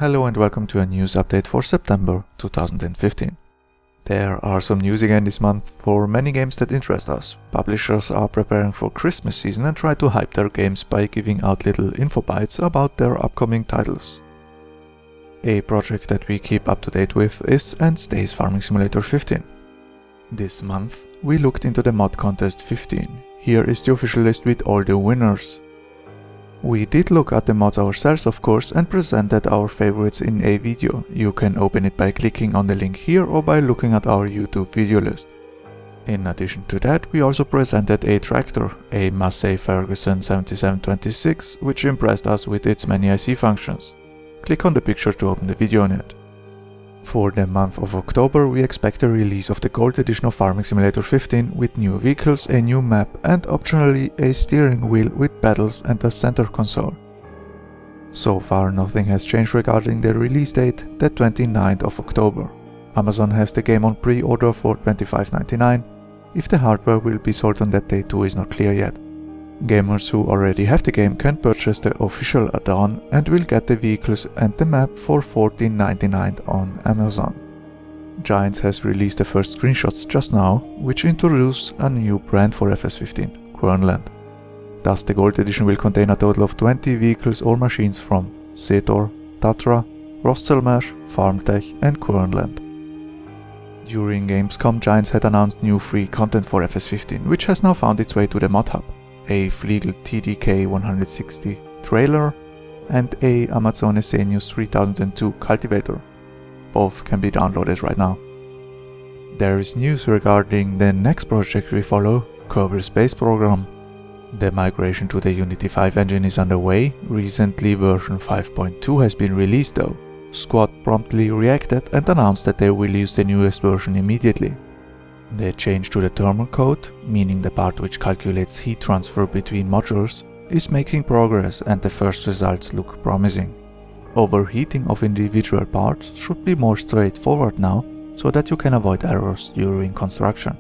Hello and welcome to a news update for September 2015. There are some news again this month for many games that interest us. Publishers are preparing for Christmas season and try to hype their games by giving out little info bites about their upcoming titles. A project that we keep up to date with is and stays Farming Simulator 15. This month we looked into the mod contest 15. Here is the official list with all the winners. We did look at the mods ourselves of course and presented our favorites in a video. You can open it by clicking on the link here or by looking at our YouTube video list. In addition to that, we also presented a tractor, a Massey Ferguson 7726, which impressed us with its many IC functions. Click on the picture to open the video on it. For the month of October we expect the release of the Gold Edition of Farming Simulator 15 with new vehicles, a new map and optionally a steering wheel with pedals and a center console. So far nothing has changed regarding the release date, the 29th of October. Amazon has the game on pre-order for $25.99. If the hardware will be sold on that day too is not clear yet. Gamers who already have the game can purchase the official add-on and will get the vehicles and the map for $14.99 on Amazon. Giants has released the first screenshots just now, which introduce a new brand for FS15, Quernland. Thus the Gold Edition will contain a total of 20 vehicles or machines from Setor, Tatra, Rosselmeer, Farmtech and Quernland. During Gamescom, Giants had announced new free content for FS15, which has now found its way to the mod hub. A Fliegl TDK 160 trailer and a Amazone Senius 3002 cultivator. Both can be downloaded right now. There is news regarding the next project we follow, Kerbal Space Program. The migration to the Unity 5 engine is underway. Recently version 5.2 has been released though. Squad promptly reacted and announced that they will use the newest version immediately. The change to the thermal code, meaning the part which calculates heat transfer between modules, is making progress and the first results look promising. Overheating of individual parts should be more straightforward now, so that you can avoid errors during construction.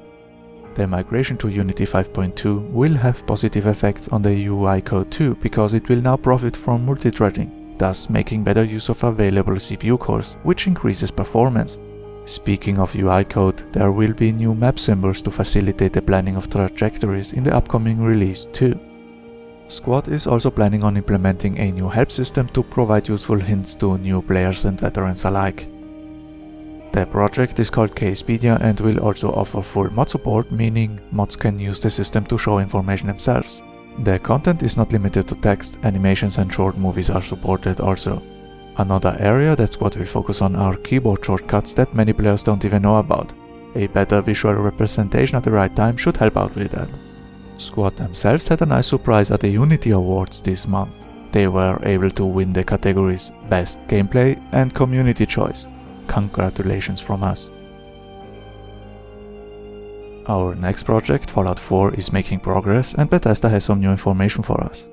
The migration to Unity 5.2 will have positive effects on the UI code too, because it will now profit from multithreading, thus making better use of available CPU cores, which increases performance. Speaking of UI code, there will be new map symbols to facilitate the planning of trajectories in the upcoming release too. Squad is also planning on implementing a new help system to provide useful hints to new players and veterans alike. The project is called Casepedia and will also offer full mod support, meaning mods can use the system to show information themselves. The content is not limited to text, animations and short movies are supported also. Another area that Squad will focus on are keyboard shortcuts that many players don't even know about. A better visual representation at the right time should help out with that. Squad themselves had a nice surprise at the Unity Awards this month. They were able to win the categories Best Gameplay and Community Choice. Congratulations from us. Our next project, Fallout 4, is making progress and Bethesda has some new information for us.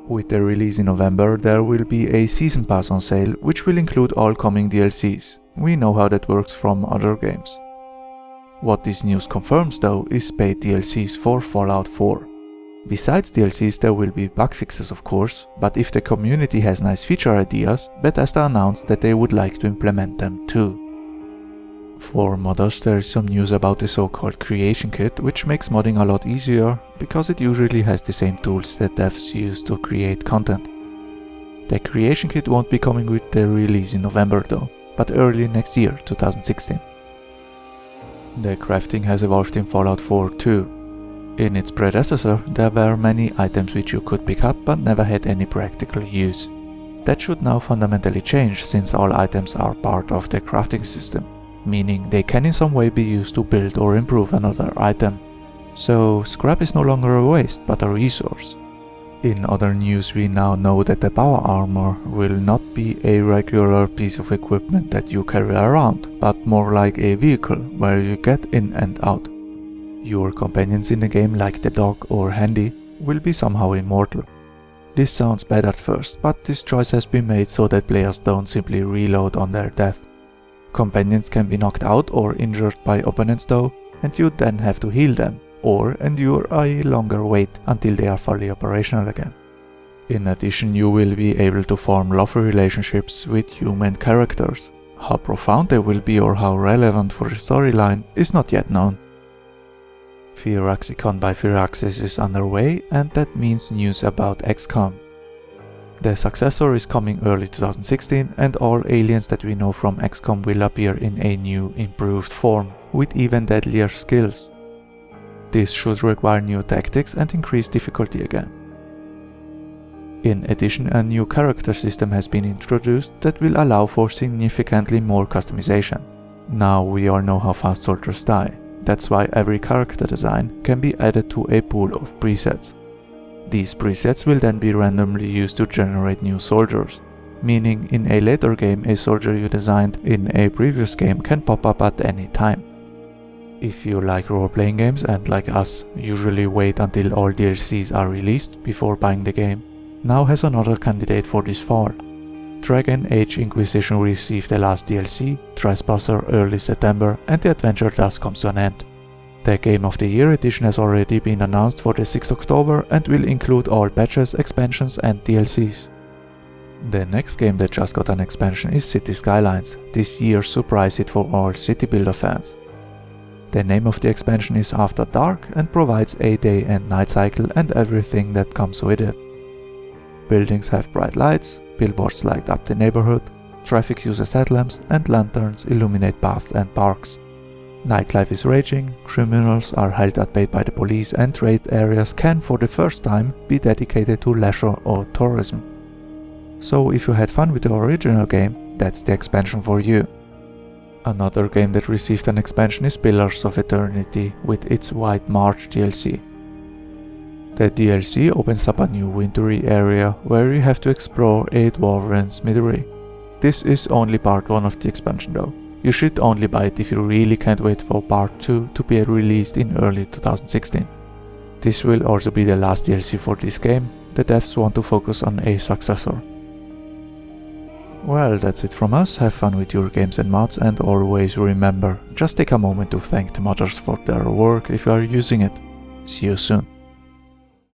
With the release in November, there will be a Season Pass on sale, which will include all coming DLCs. We know how that works from other games. What this news confirms though is paid DLCs for Fallout 4. Besides DLCs there will be bug fixes of course, but if the community has nice feature ideas, Bethesda announced that they would like to implement them too. For modders there is some news about the so-called Creation Kit, which makes modding a lot easier, because it usually has the same tools that devs use to create content. The Creation Kit won't be coming with the release in November though, but early next year, 2016. The crafting has evolved in Fallout 4 too. In its predecessor there were many items which you could pick up but never had any practical use. That should now fundamentally change since all items are part of the crafting system, meaning they can in some way be used to build or improve another item. So scrap is no longer a waste but a resource. In other news we now know that the power armor will not be a regular piece of equipment that you carry around, but more like a vehicle where you get in and out. Your companions in the game like the dog or Handy will be somehow immortal. This sounds bad at first, but this choice has been made so that players don't simply reload on their death. Companions can be knocked out or injured by opponents though, and you then have to heal them, or endure a longer wait until they are fully operational again. In addition, you will be able to form lovely relationships with human characters. How profound they will be or how relevant for the storyline is not yet known. Firaxicon by Firaxis is underway, and that means news about XCOM. The successor is coming early 2016, and all aliens that we know from XCOM will appear in a new, improved form, with even deadlier skills. This should require new tactics and increase difficulty again. In addition, a new character system has been introduced that will allow for significantly more customization. Now we all know how fast soldiers die. That's why every character design can be added to a pool of presets. These presets will then be randomly used to generate new soldiers, meaning in a later game a soldier you designed in a previous game can pop up at any time. If you like role-playing games and, like us, usually wait until all DLCs are released before buying the game, now has another candidate for this fall. Dragon Age Inquisition received the last DLC, Trespasser, early September, and the adventure thus comes to an end. The Game of the Year edition has already been announced for the 6th October and will include all patches, expansions and DLCs. The next game that just got an expansion is City Skylines, this year's surprise hit for all city builder fans. The name of the expansion is After Dark and provides a day and night cycle and everything that comes with it. Buildings have bright lights, billboards light up the neighborhood, traffic uses headlamps and lanterns illuminate paths and parks. Nightlife is raging, criminals are held at bay by the police, and trade areas can for the first time be dedicated to leisure or tourism. So if you had fun with the original game, that's the expansion for you. Another game that received an expansion is Pillars of Eternity with its White March DLC. The DLC opens up a new wintry area where you have to explore a dwarven smithery. This is only part 1 of the expansion though. You should only buy it if you really can't wait for part 2 to be released in early 2016. This will also be the last DLC for this game. The devs want to focus on a successor. Well, that's it from us. Have fun with your games and mods, and always remember, just take a moment to thank the modders for their work if you are using it. See you soon.